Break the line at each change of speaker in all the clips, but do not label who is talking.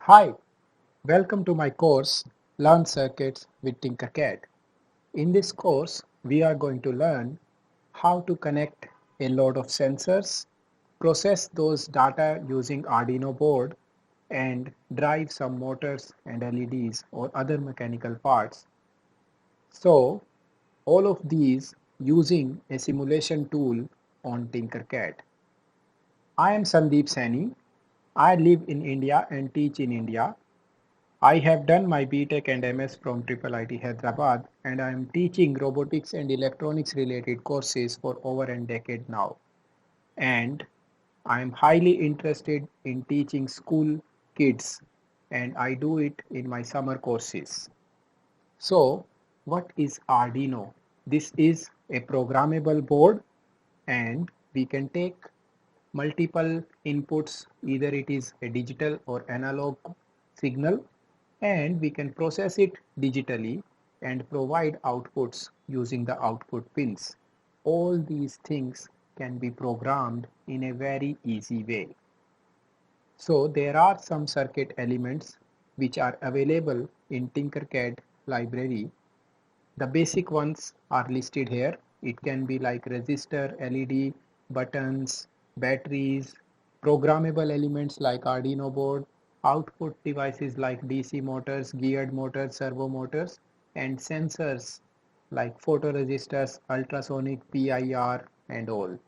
Hi, welcome to my course Learn Circuits with Tinkercad. In this course, we are going to learn how to connect a load of sensors, process those data using Arduino board, and drive some motors and LEDs or other mechanical parts. So, all of these using a simulation tool on Tinkercad. I am Sandeep Saini. I live in India and teach in India. I have done my BTech and MS from IIIT Hyderabad, and I am teaching robotics and electronics related courses for over a decade now. And I am highly interested in teaching school kids, and I do it in my summer courses. So, what is Arduino? This is a programmable board, and we can take multiple inputs, either it is a digital or analog signal, and we can process it digitally and provide outputs using the output pins. All these things can be programmed in a very easy way. So there are some circuit elements which are available in Tinkercad library. The basic ones are listed here. It can be like resistor, LED, buttons, batteries, programmable elements like Arduino board, output devices like DC motors, geared motors, servo motors, and sensors like photoresistors, ultrasonic, PIR, and all.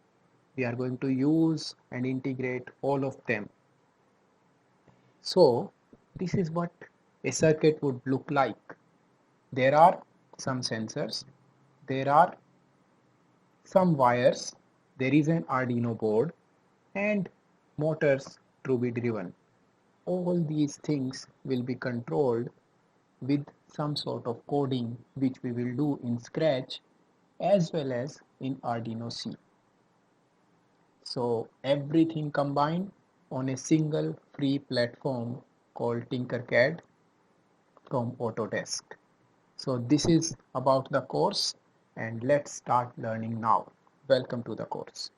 We are going to use and integrate all of them. So this is what a circuit would look like. There are some sensors, there are some wires, there is an Arduino board, and motors to be driven. All these things will be controlled with some sort of coding which we will do in Scratch as well as in Arduino C. So everything combined on a single free platform called Tinkercad from Autodesk. So this is about the course, and let's start learning now. Welcome to the course.